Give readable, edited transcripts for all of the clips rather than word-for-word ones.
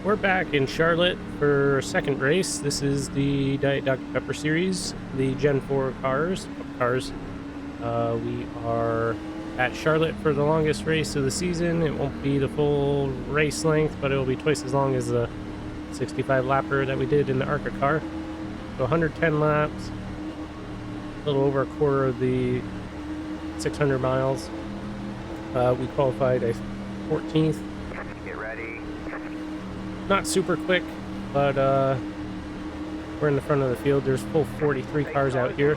We're back in Charlotte for a second race. This is the Diet Dr. Pepper series, the Gen 4 cars. We are at Charlotte for the longest race of the season. It won't be the full race length, but it'll be twice as long as the 65 lapper that we did in the ARCA car. So 110 laps, a little over a quarter of the 600 miles. We qualified a 14th. Get ready. Not super quick, but we're in the front of the field. There's full 43 cars out here.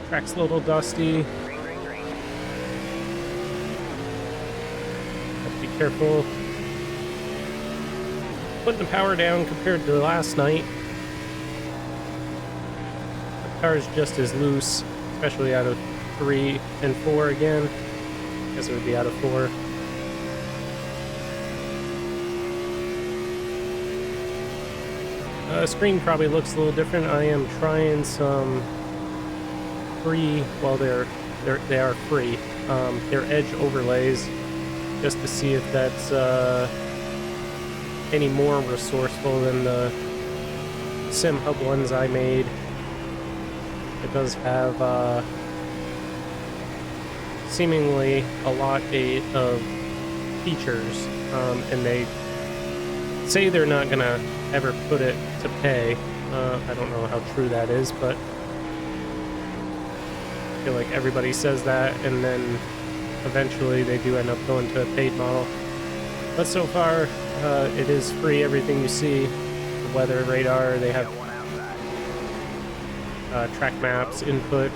Track's a little dusty. Have to be careful. Putting the power down compared to last night. The car's just as loose, especially out of 3 and 4 again. I guess it would be out of 4. Screen probably looks a little different. I am trying some free, well, they are free. They're edge overlays, just to see if that's any more resourceful than the Sim Hub ones I made. It does have seemingly a lot of features, and they say they're not gonna ever put it to pay. I don't know how true that is, but I feel like everybody says that, and then eventually they do end up going to a paid model. But so far, it is free. Everything you see, the weather radar, they have track maps, input,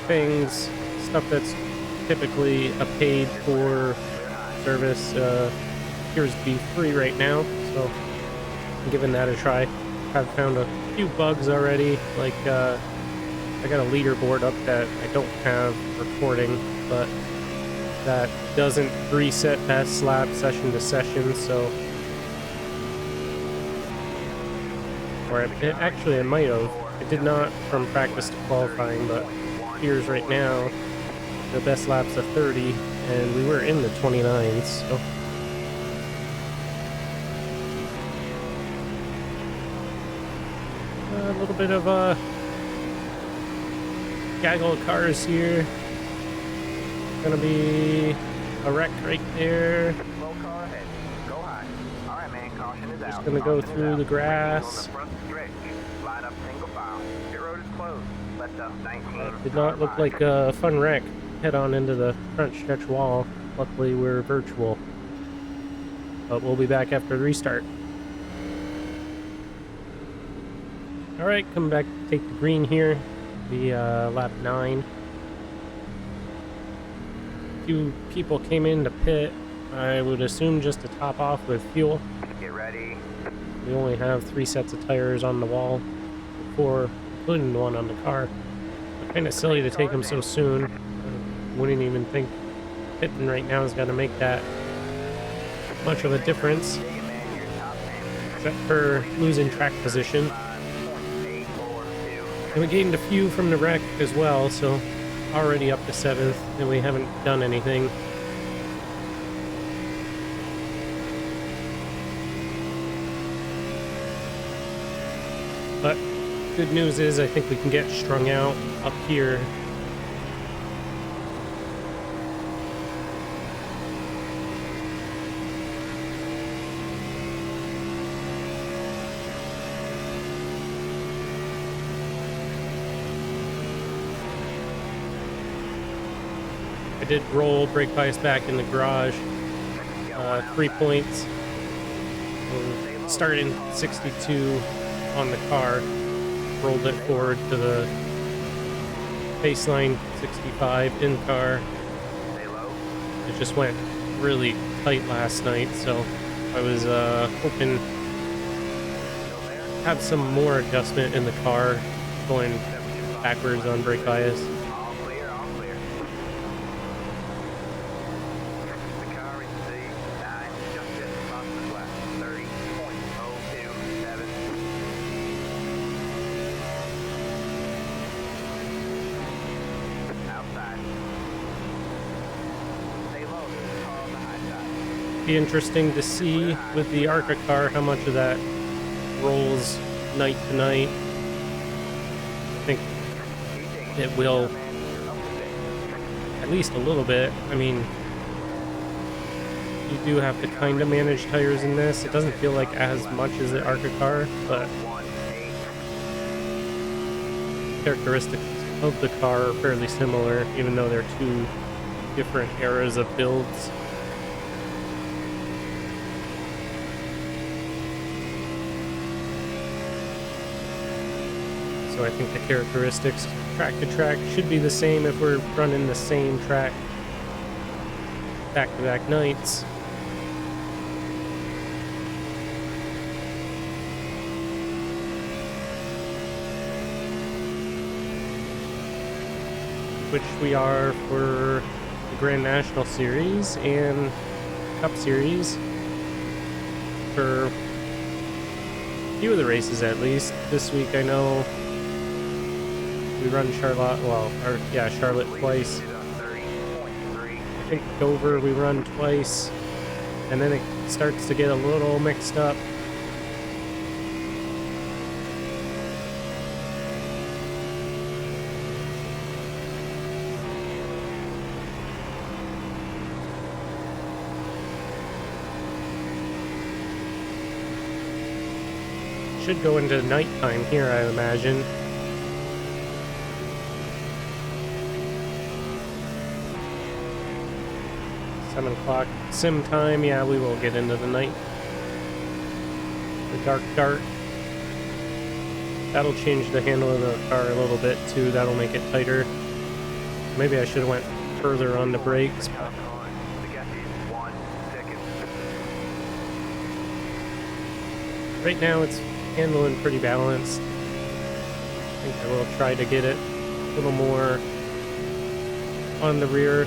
things, stuff that's typically a paid for service appears to be free right now, so I'm giving that a try. I've found a few bugs already, like I got a leaderboard up that I don't have recording, but that doesn't reset past lap session to session, so or actually I might have. It did not from practice to qualifying, but here's right now the best lap's a 30, and we were in the 29s, so a little bit of a gaggle of cars here. Gonna be a wreck right there. Low car ahead. Go high. All right, man. Caution is out. Just gonna go through the grass. Line up single file. Pit road is closed. Left up 19. Did not look like a fun wreck. Head on into the front stretch wall. Luckily, we're virtual. But we'll be back after the restart. Alright, coming back to take the green here. The lap 9. A few people came in to pit. I would assume just to top off with fuel. Get ready. We only have 3 sets of tires on the wall. 4, including the one on the car. Kind of silly to take them so soon. Wouldn't even think pitting right now is going to make that much of a difference, except for losing track position. And we gained a few from the wreck as well, so already up to 7th, and we haven't done anything. But good news is I think we can get strung out up here. I did roll brake bias back in the garage. 3 points. Starting 62 on the car. Rolled it forward to the baseline 65 in car. It just went really tight last night, so I was hoping to have some more adjustment in the car going backwards on brake bias. be interesting to see with the ARCA car how much of that rolls night to night. I think it will, at least a little bit. I mean, you do have to kind of manage tires in this. It doesn't feel like as much as the ARCA car, but characteristics of the car are fairly similar, even though they're two different eras of builds. So I think the characteristics track to track should be the same if we're running the same track back-to-back nights. Which we are for the Grand National Series and Cup Series for a few of the races at least. This week I know we run Charlotte twice. I think Dover we run twice, and then it starts to get a little mixed up. Should go into nighttime here, I imagine. $7 sim time. Yeah, we will get into the night. The dark. That'll change the handle of the car a little bit too. That'll make it tighter. Maybe I should have went further on the brakes. Right now it's handling pretty balanced. I think I will try to get it a little more on the rear.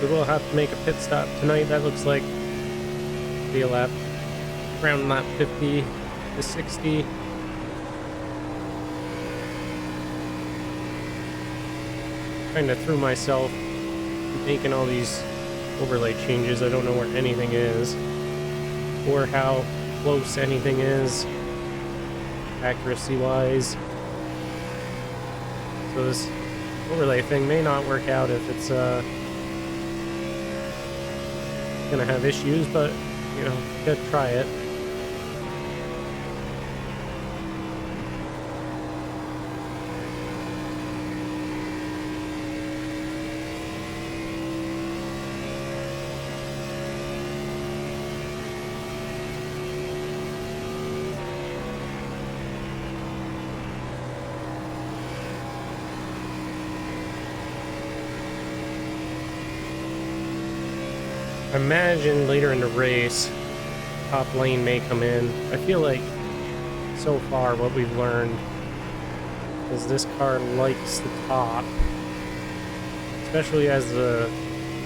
We will have to make a pit stop tonight. That looks like be a lap around lap 50 to 60. Kind of threw myself making all these overlay changes. I don't know where anything is or how close anything is accuracy wise. So this overlay thing may not work out if it's gonna have issues, but you know, gotta try it. I imagine later in the race, top lane may come in. I feel like so far what we've learned is this car likes the top, especially as the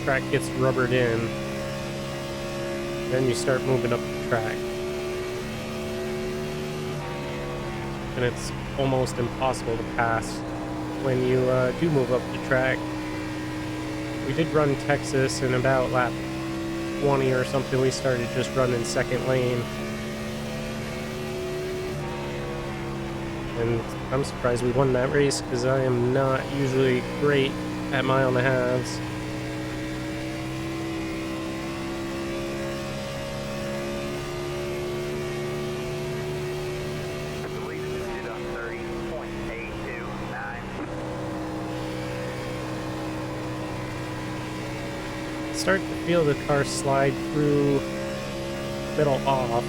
track gets rubbered in. Then you start moving up the track, and it's almost impossible to pass when you do move up the track. We did run Texas in about lap 20 or something. We started just running second lane, and I'm surprised we won that race because I am not usually great at mile and a halves. Start to feel the car slide through middle off.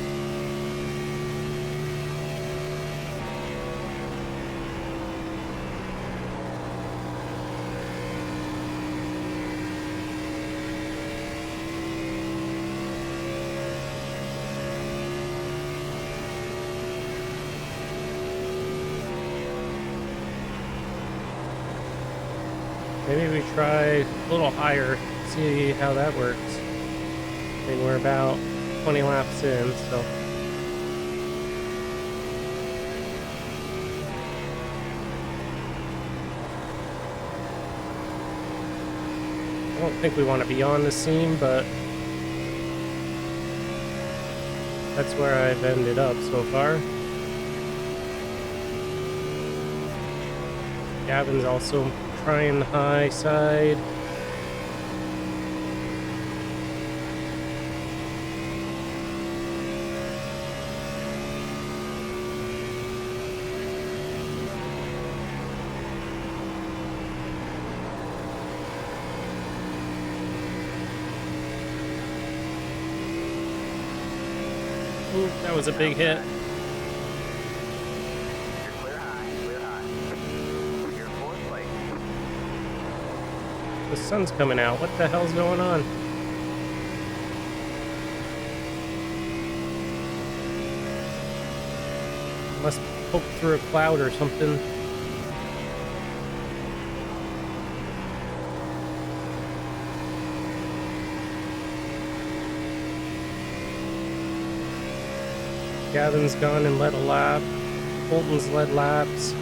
Maybe we try a little higher. See how that works. I mean, we're about 20 laps in, so don't think we want to be on the seam, but that's where I've ended up so far. Gavin's also trying the high side. Ooh, that was a big hit. You're clear high, clear high. You're in fourth place. The sun's coming out. What the hell's going on? Must poke through a cloud or something. Gavin's gone and led a lap. Colton's led laps.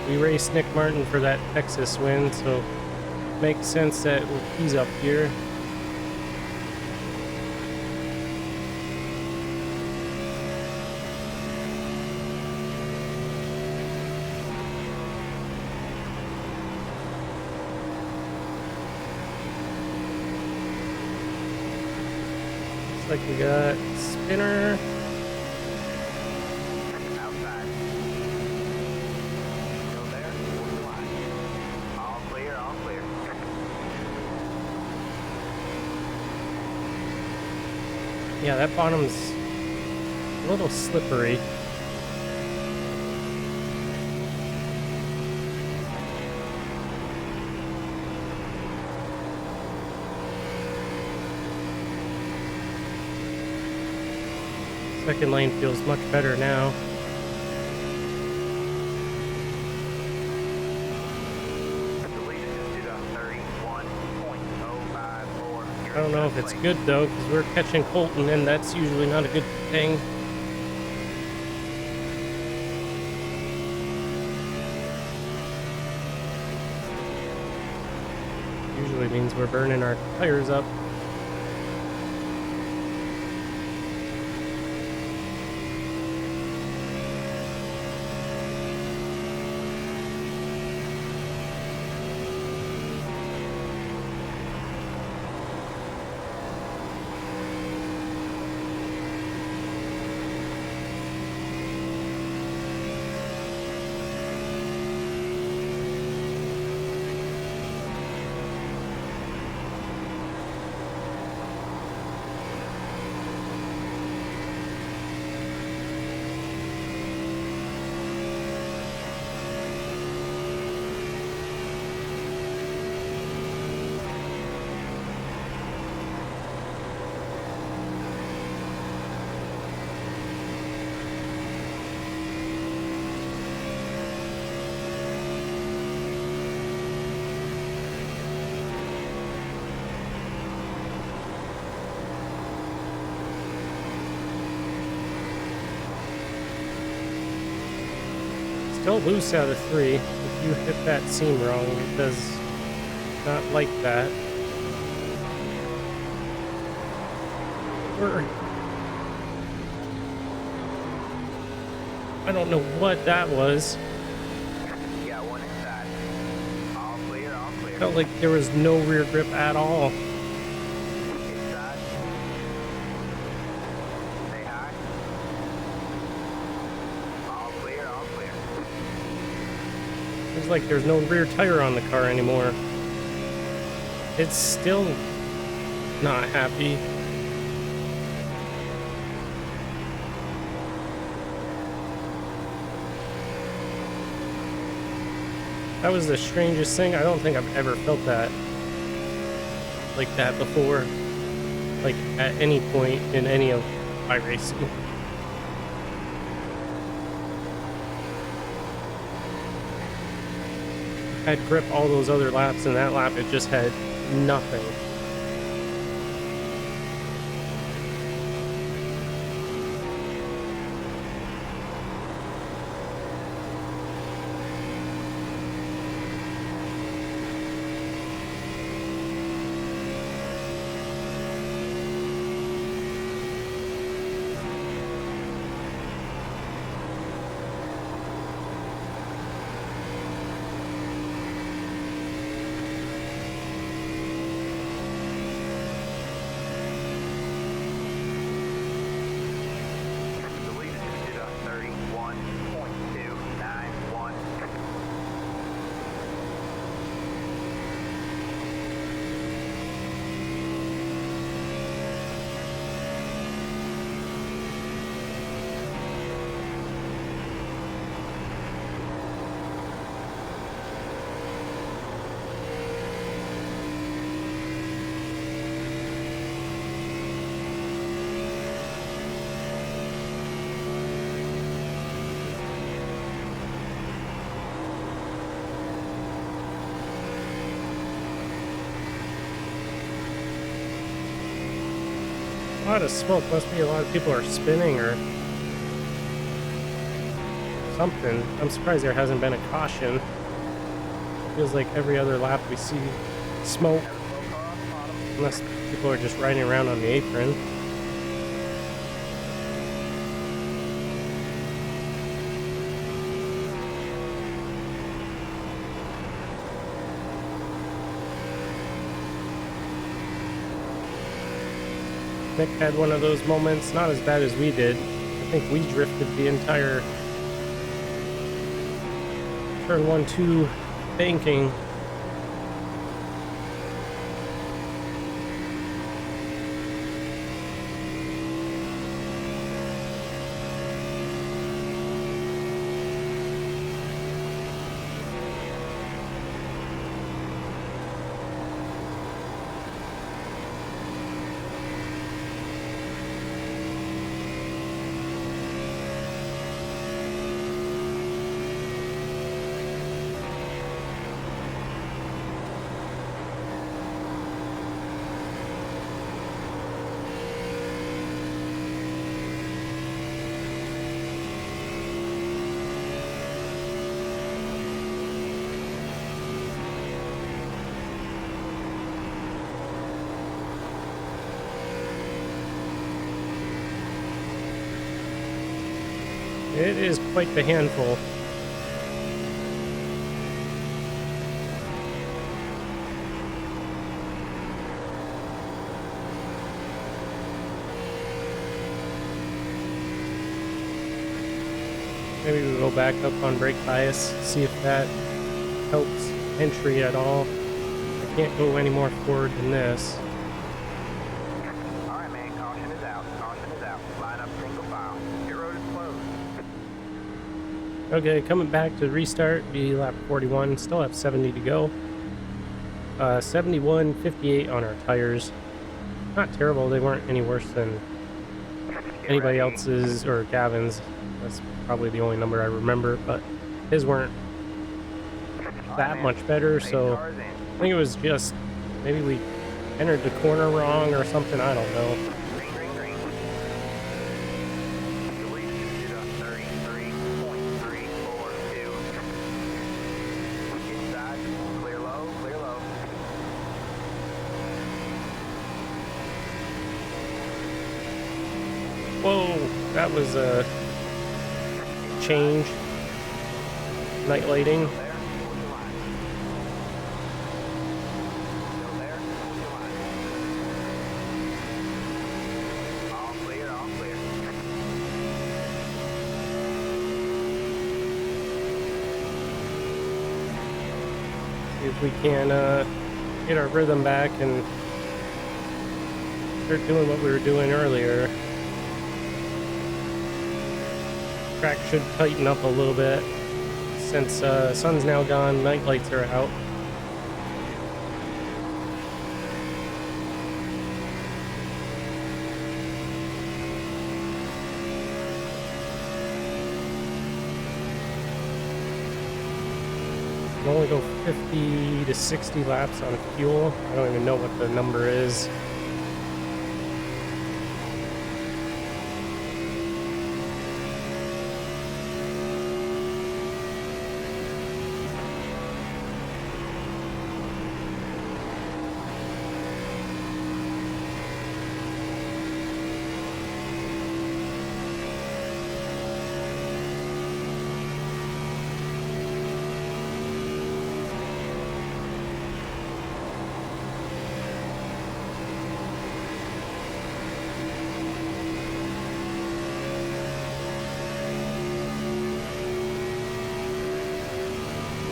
We raced Nick Martin for that Texas win, so it makes sense that he's up here. Looks like we got Spinner. Outside. Still there? Fourth line. All clear, all clear. Yeah, that bottom's a little slippery. Second lane feels much better now. The lead is just to 31.054. I don't know if it's good though, because we're catching Colton, and that's usually not a good thing. Usually means we're burning our tires up. Still loose out of 3. If you hit that seam wrong, it does not like that. I don't know what that was. You got one inside. All clear, all clear. Felt like there was no rear grip at all. Inside. Stay high. All clear, all clear. It's like there's no rear tire on the car anymore. It's still not happy. That was the strangest thing. I don't think I've ever felt that like that before. Like at any point in any of iRacing. Had grip all those other laps, and that lap it just had nothing. A lot of smoke. Must be a lot of people are spinning or something. I'm surprised there hasn't been a caution. It feels like every other lap we see smoke. Unless people are just riding around on the apron. Nick had one of those moments, not as bad as we did. I think we drifted the entire turn 1-2 banking. It is quite the handful. Maybe we'll go back up on brake bias, see if that helps entry at all. I can't go any more forward than this. Alright, man, caution is out. Caution is out. Line up single file. Pit road is closed. Okay, coming back to restart, be lap 41, still have 70 to go. 71.58 on our tires. Not terrible, they weren't any worse than anybody else's or Gavin's. That's probably the only number I remember, but his weren't that much better, so I think it was just maybe we entered the corner wrong or something, I don't know. Green, green, green. The lead is at 33.342. Inside, clear low, clear low. Whoa, that was a change. Night lighting. There, hold your line. Still there, hold your line. All clear, all clear. See if we can get our rhythm back and start doing what we were doing earlier. Track should tighten up a little bit since sun's now gone, night lights are out. You can only go 50 to 60 laps on fuel. I don't even know what the number is.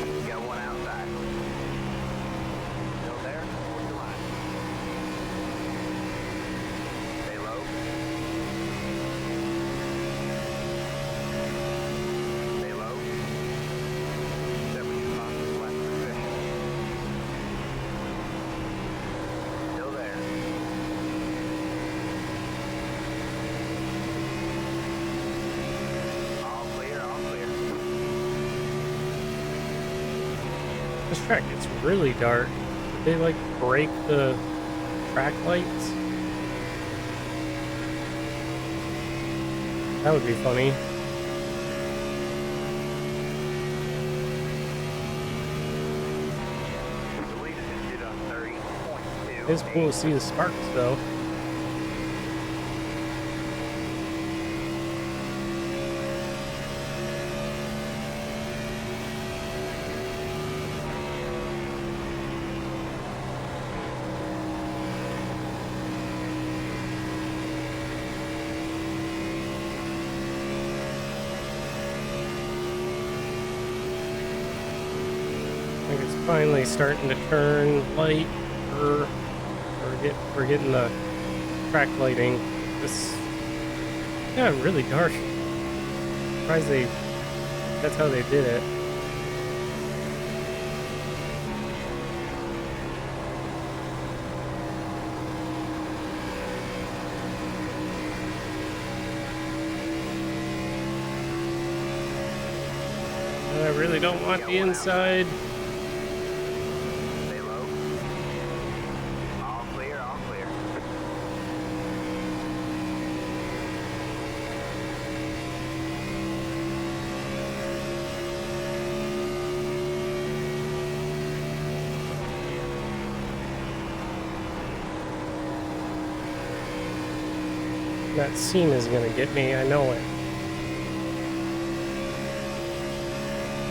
You got one outside. Still there, hold your line. Stay low. Stay low. 70 knots left position. Still there. All clear, all clear. This track gets really dark. Did they like break the track lights? That would be funny. The lead is issued on 30.2. It's cool to see the sparks, though. I think it's finally starting to turn light. We're getting the track lighting. It's really dark. Surprised that's how they did it. I really don't want the inside. Stay low. All clear, all clear. That seam is gonna get me, I know it.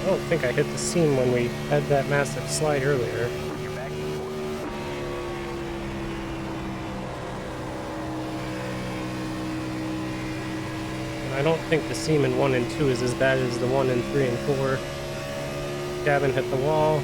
I don't think I hit the seam when we had that massive slide earlier. You're back in fourth. And I don't think the seam in 1 and 2 is as bad as the one in 3 and 4. Gavin hit the wall.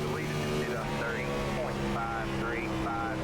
The lead is issued on 30.535.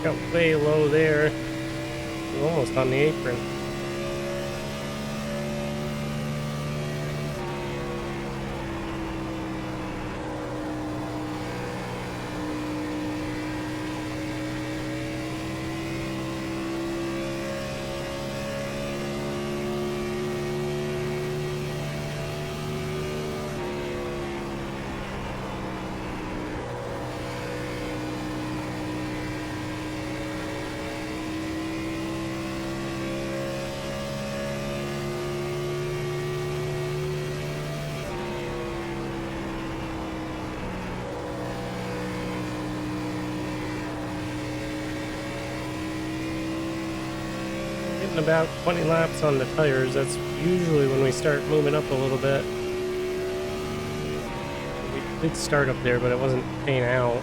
Got way low there. We're almost on the apron. getting about 20 laps on the tires. That's usually when we start moving up a little bit. We did start up there, but it wasn't paying out.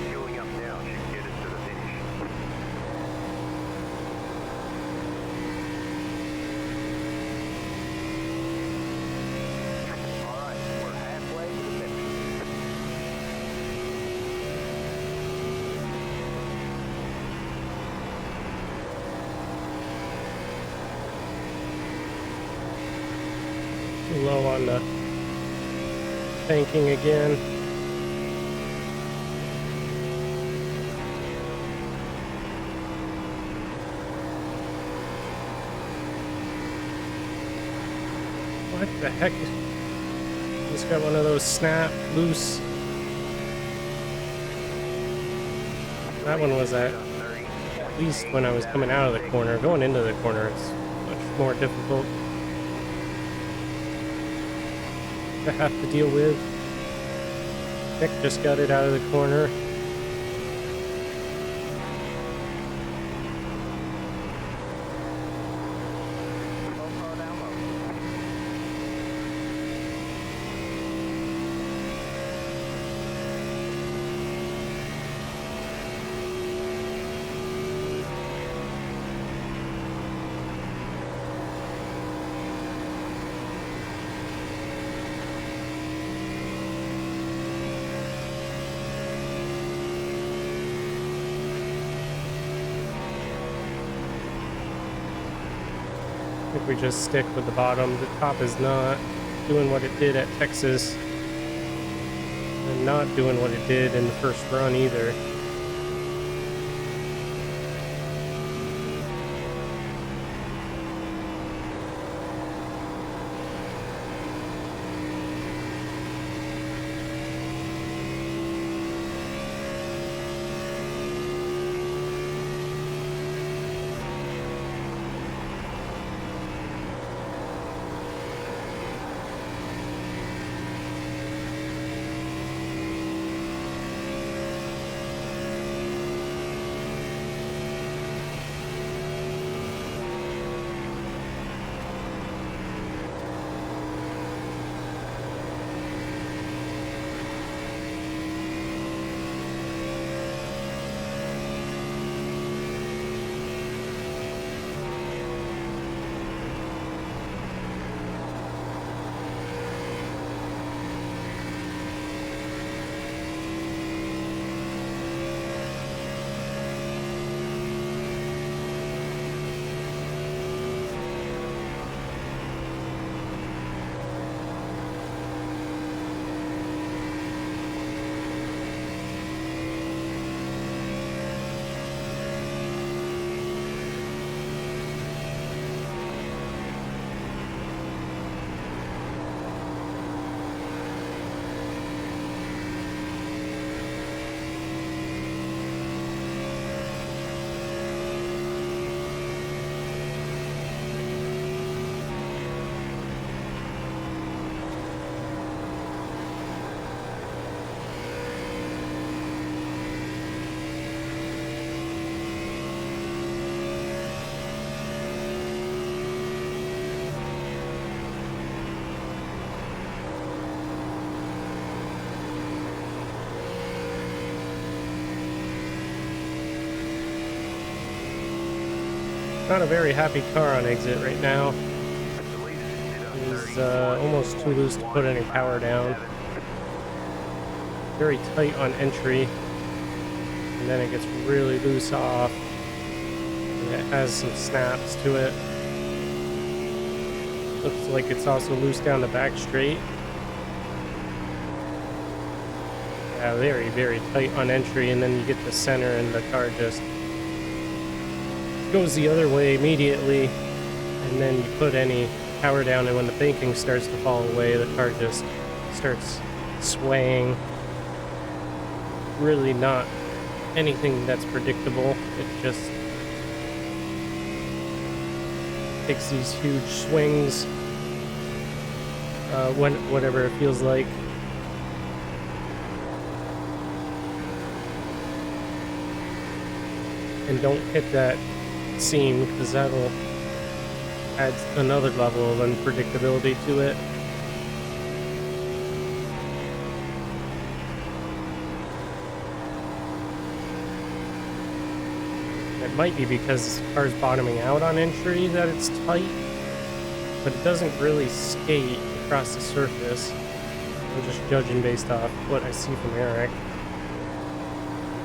Fueling up now should get us to the finish. All right, we're halfway to the finish. Too low on the banking again. What the heck? Just got one of those snap loose. That one was at least when I was coming out of the corner. Going into the corner, it's much more difficult to have to deal with. Nick just got it out of the corner. I think we just stick with the bottom. The top is not doing what it did at Texas, and not doing what it did in the first run either. Not a very happy car on exit right now. It's almost too loose to put any power down. Very tight on entry. And then it gets really loose off. And it has some snaps to it. Looks like it's also loose down the back straight. Yeah, very, very tight on entry, and then you get the center and the car just goes the other way immediately, and then you put any power down, and when the banking starts to fall away, the car just starts swaying. Really not anything that's predictable. It just takes these huge swings. whatever it feels like. And don't hit that seam, because that'll add another level of unpredictability to it. It might be because the car's bottoming out on entry that it's tight, but it doesn't really skate across the surface. I'm just judging based off what I see from Eric.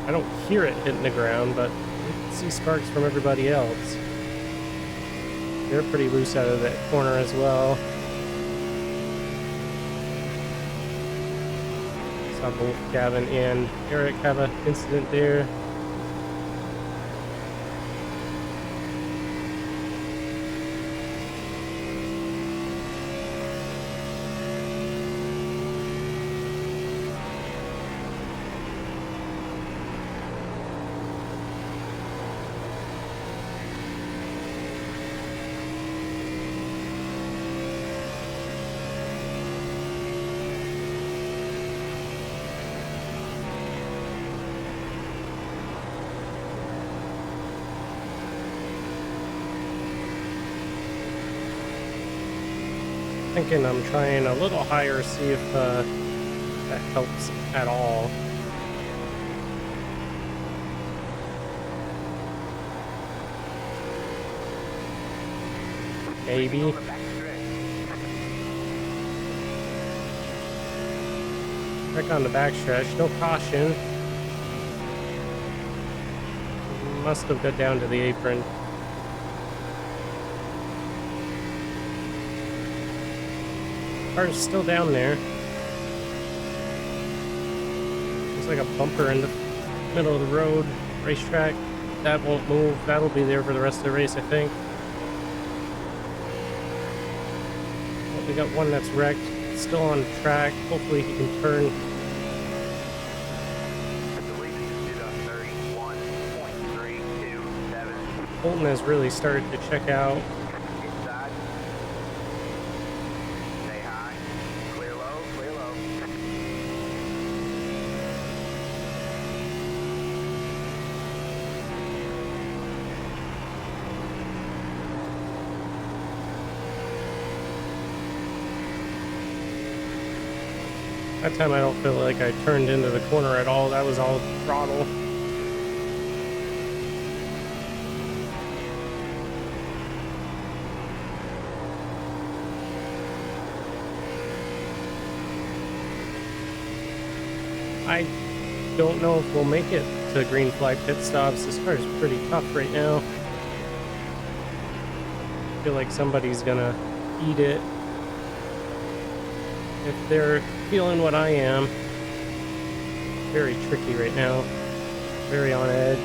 I don't hear it hitting the ground, but I can see sparks from everybody else. They're pretty loose out of that corner as well. Saw both Gavin and Eric have an incident there. Thinking I'm trying a little higher, see if that helps at all. Maybe. Back on the backstretch, no caution. Must have got down to the apron. Car's still down there. Looks like a bumper in the middle of the road, racetrack. That won't move. That'll be there for the rest of the race, I think. Well, we got one that's wrecked. Still on track. Hopefully he can turn. Holton has really started to check out. That time I don't feel like I turned into the corner at all. That was all throttle. I don't know if we'll make it to green flag pit stops. This car is pretty tough right now. I feel like somebody's gonna eat it. If they're feeling what I am, very tricky right now, very on edge.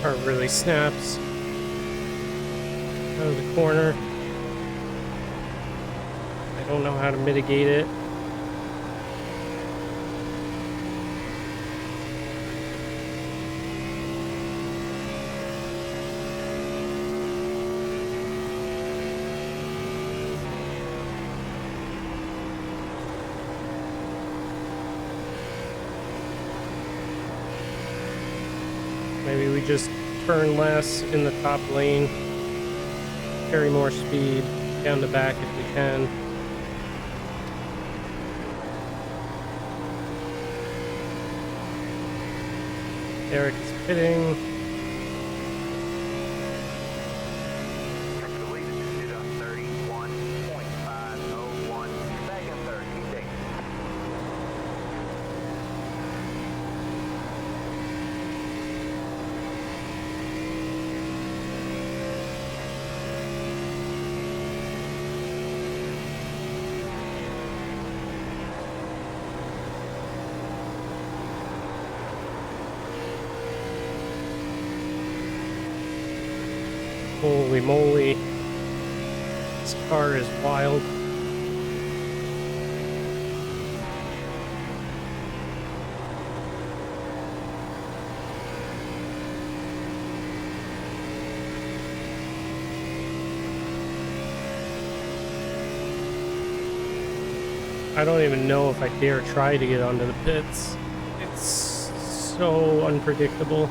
Car really snaps out of the corner. I don't know how to mitigate it. Maybe we just turn less in the top lane, carry more speed down the back if we can. Eric is pitting. The lead is 31.501 second 30. Keep taking. Holy moly. This car is wild. I don't even know if I dare try to get onto the pits. It's so unpredictable.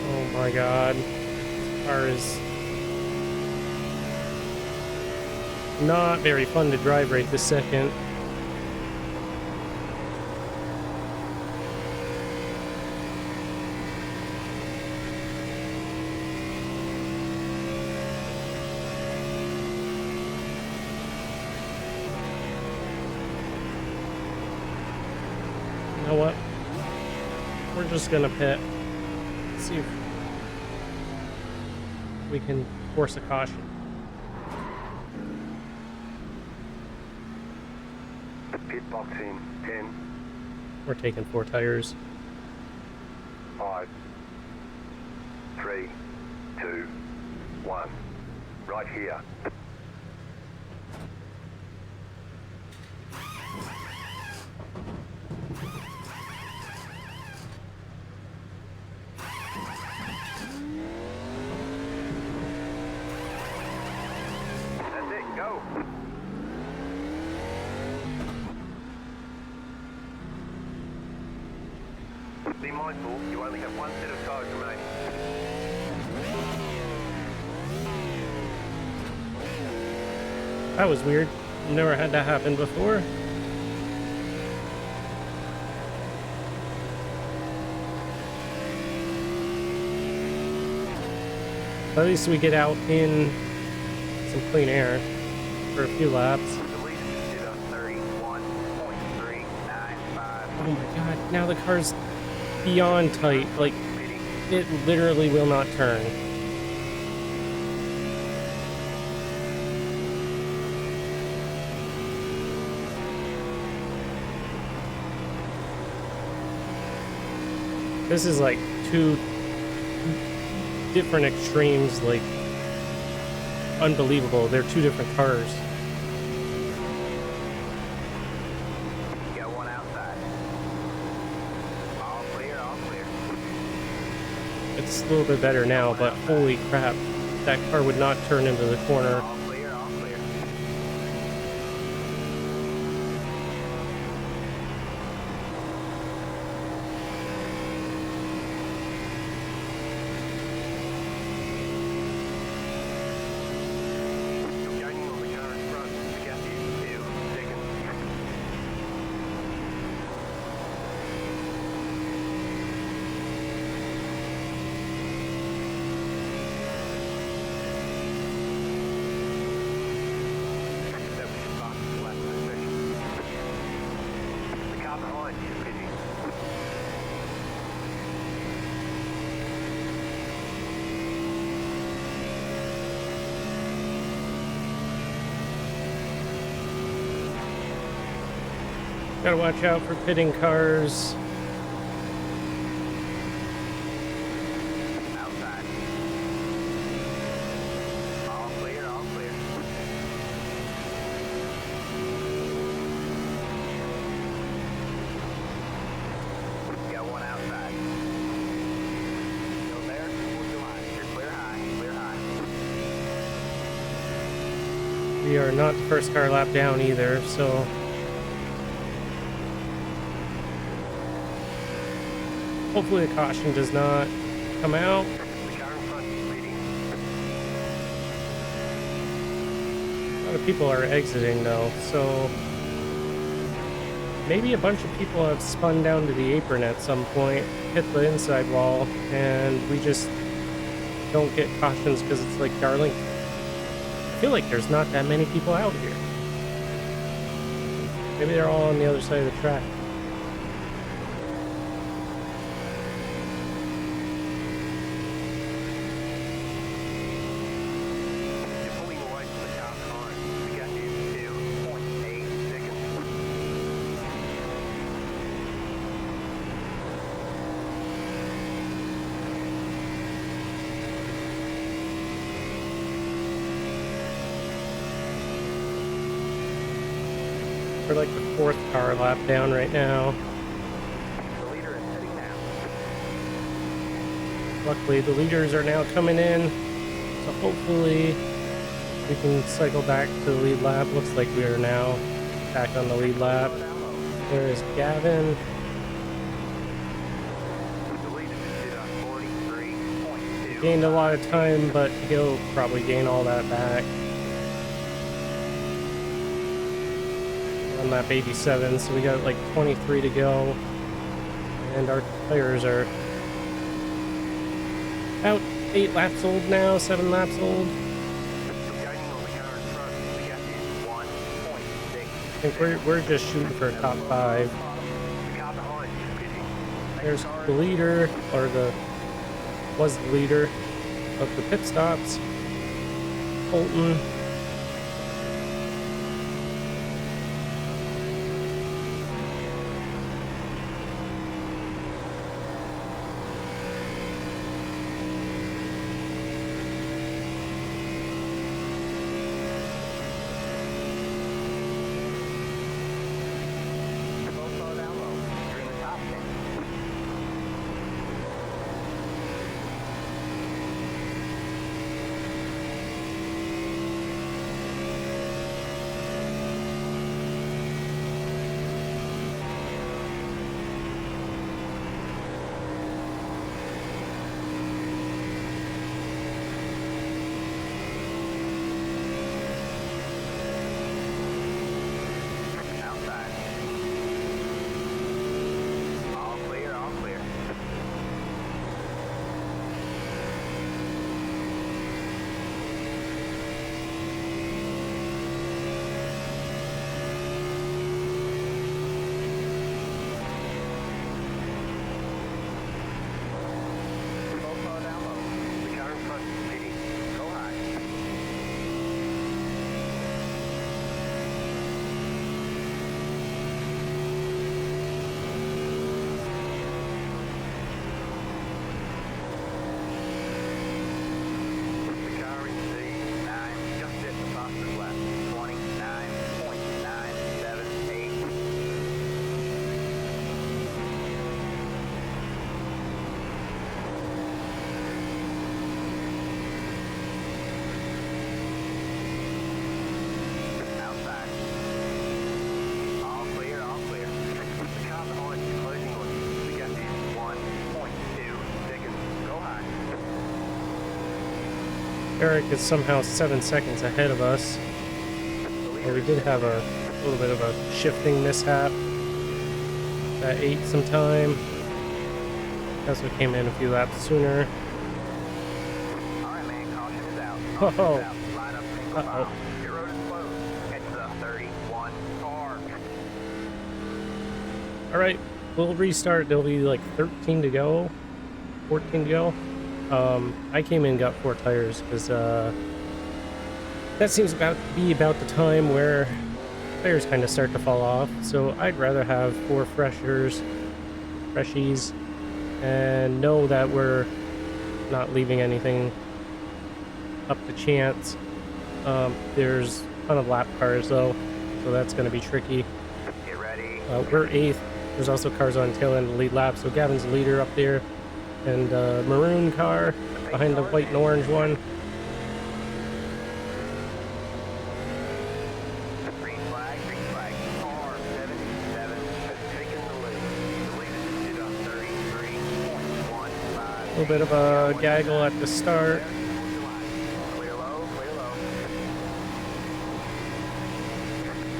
Oh my god. This car is not very fun to drive right this second. You know what? We're just gonna pit. See if we can force a caution. Pit box in 10, We're taking 4 tires. 5, 3, 2, 1. Right here. That's it. Go. Be mindful, you only have one set of tires remaining. That was weird. Never had that happen before. At least we get out in some clean air for a few laps. The lead is 31.395. Oh my god, now the car's beyond tight. Like, it literally will not turn. This is like 2 different extremes, like, unbelievable. They're 2 different cars. Got one outside. All clear, all clear. It's a little bit better now, but holy crap, that car would not turn into the corner. All clear, all clear. You're gaining on the car in front. The gap is 2 seconds. That was your fastest lap of the session. The car behind you is busy. Gotta watch out for pitting cars. Outside. All clear, all clear. Got one outside. Still there? What's the line? You're clear high, clear high. We are not the first car lap down either, so hopefully the caution does not come out. The car in front is leading. A lot of people are exiting though, so maybe a bunch of people have spun down to the apron at some point, hit the inside wall, and we just don't get cautions because it's like Darling. I feel like there's not that many people out here. Maybe they're all on the other side of the track. You're pulling away from the car behind. We got you 2.8 seconds. We're like the fourth car lap down right now. The leader is sitting now. Luckily, the leaders are now coming in, so hopefully we can cycle back to the lead lap. Looks like we are now back on the lead lap. There's Gavin. The lead is at 43.2. Gained a lot of time, but he'll probably gain all that back. On lap 87, so we got like 23 to go. And our tires are about 8 laps old now, 7 laps old. Gaining on the car in front. We got you 1.6. I think we're just shooting for a top 5. The car behind is pitting. There's the leader, or was the leader of the pit stops, Colton. Slow down low. You're in the top 10. Outside. All clear, all clear. Slow down low. The car in front is pitting. Go high. The car in C. 9, just hit the fastest lap. 29.978. Outside. All clear, all clear. The car behind is closing on you. We got you 1.2 seconds. Go high. Eric is somehow 7 seconds ahead of us. Well, we did have a little bit of a shifting mishap that ate some time. As we came in a few laps sooner. Alright, man, caution is out. Oh. Caution is out. Line up single Uh-oh. file. Pit road is closed. Head to the 31 car. Alright, we'll restart. There'll be like 13 to go, 14 to go. I came in and got 4 tires because that seems to be about the time where tires kind of start to fall off. So I'd rather have 4 freshies, and know that we're not leaving anything up to chance. There's a ton of lap cars though, so that's going to be tricky. Get ready. We're 8th. There's also cars on tail end of the lead lap, so Gavin's the leader up there. And maroon car behind the white and orange one. Green flag, green flag. R77 has taken the lead. The lead is on 33.15. A little bit of a gaggle at the start. Clear low, clear low.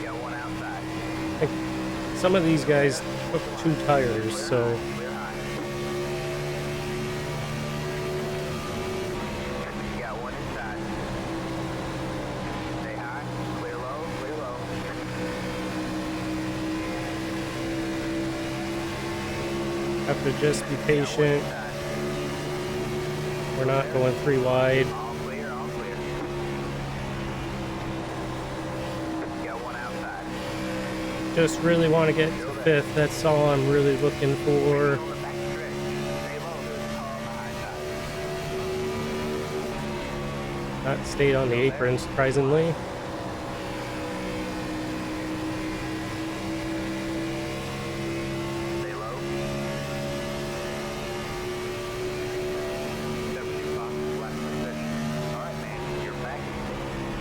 Got one outside. I think some of these guys took 2 tires, so Clear high. Got one inside. Stay high, clear low, clear low. have to just be patient. We're not going 3 wide. All clear, all clear. Got one outside. Just really want to get to 5th. That's all I'm really looking for. On the back stretch. Stay low, there's a car behind us. Not stayed on the apron, surprisingly. Stay low. 72 boxes left position. All right, man, you're back.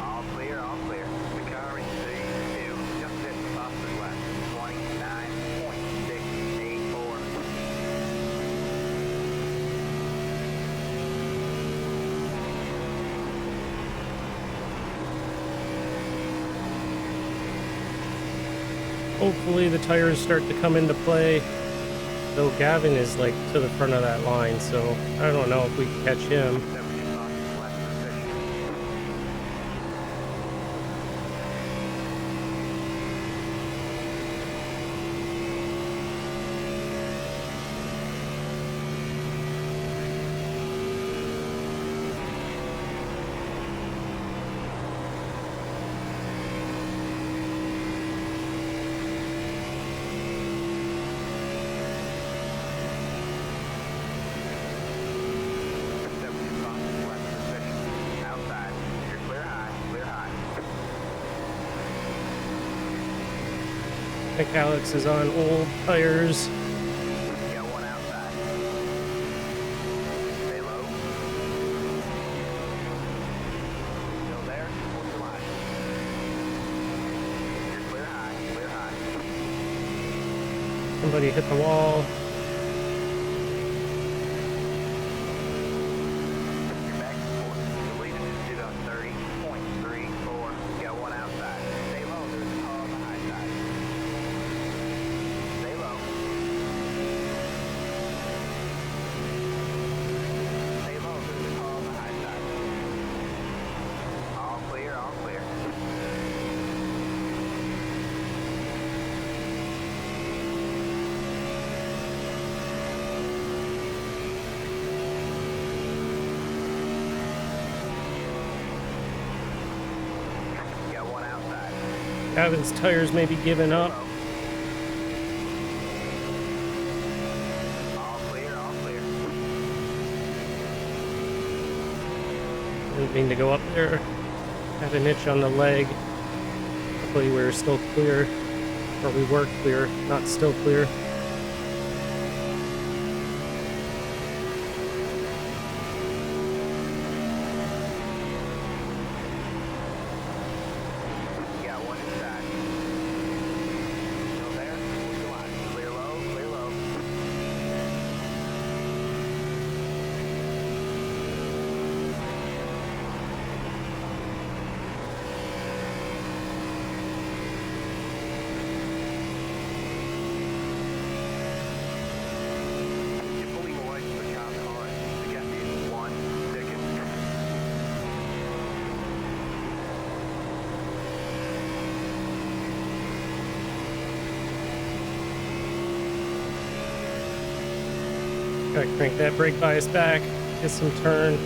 All clear, all clear. The car in C2, just 50 boxes left. 29.684. Hopefully the tires start to come into play. Though Gavin is like to the front of that line, so I don't know if we can catch him. 72 boxes left position. Outside. You're clear high, clear high. I think Alex is on old tires. Got one outside. Stay low. Still there? What's the line? You're clear high, clear high. Somebody hit the wall. You're back and forth. The lead is on 30.34. Got one outside. Stay low, there's a car on the high side. Stay low. Stay low, there's a car on the high side. All clear, all clear. Got one outside. Gavin's tires may be giving up. All clear, all clear. Didn't mean to go up there. Had an itch on the leg. Hopefully we're still clear. Or we were clear, not still clear. Got one inside. Still there? What's the line? Clear low, clear low. You're pulling away from the car behind. The gap is 1 second. Gotta crank that brake bias back, get some turn.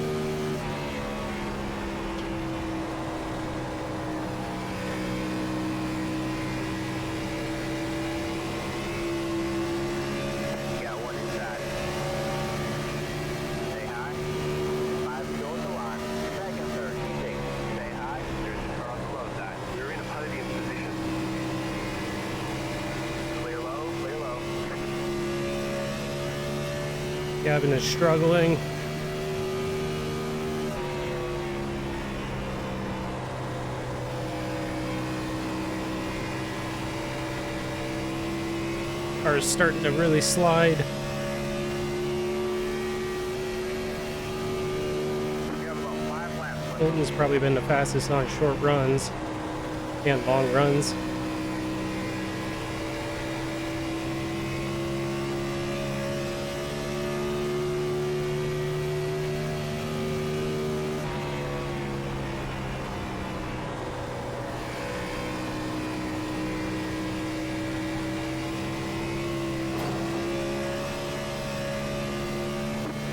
Gavin is struggling. Car is starting to really slide. We have about 5 laps left. Colton's probably been the fastest on short runs and long runs.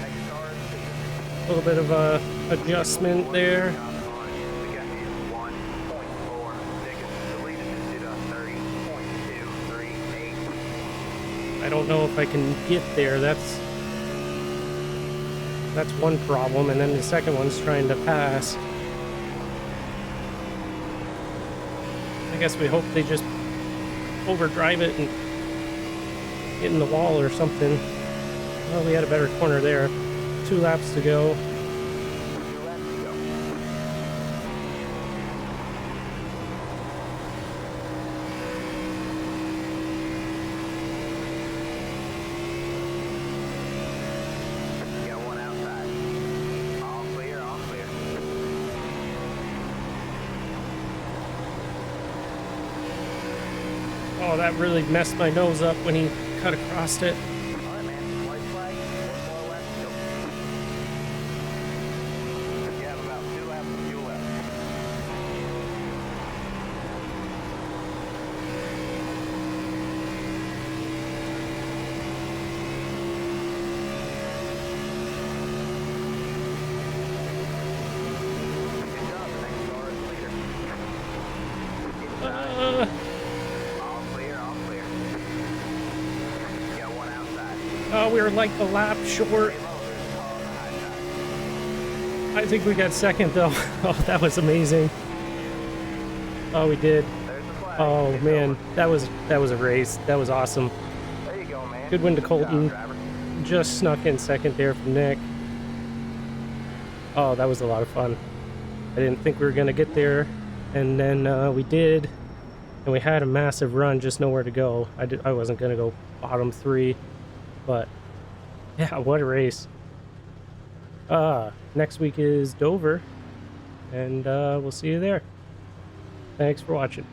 Next car is clear. A little bit of a adjustment there. The gap is 1.4 seconds. The lead is at 30.238. I don't know if I can get there. That's one problem, and then the second one's trying to pass. I guess we hope they just overdrive it and get in the wall or something. Well, we had a better corner there. 2 laps to go. 2 laps to go. You got one outside. All clear, all clear. Oh, that really messed my nose up when he cut across it. All right, man. White flag. 1 more lap to go. You have about 2 laps of fuel left. Good job. The next car is clear. Uh, All clear, all clear. You got one outside. oh, we were like a lap short. Stay low, there's a car on the high side. I think we got second though. Oh, that was amazing. Oh, we did. There's the flag. Oh It's man, over. that was a race. That was awesome. There you go, man. Good win to job, Colton. driver. Just snuck in second there from Nick. Oh, that was a lot of fun. I didn't think we were gonna get there, and then we did, and we had a massive run, just nowhere to go. I wasn't gonna go bottom 3, but yeah, what a race. Next week is Dover, and we'll see you there. Thanks for watching.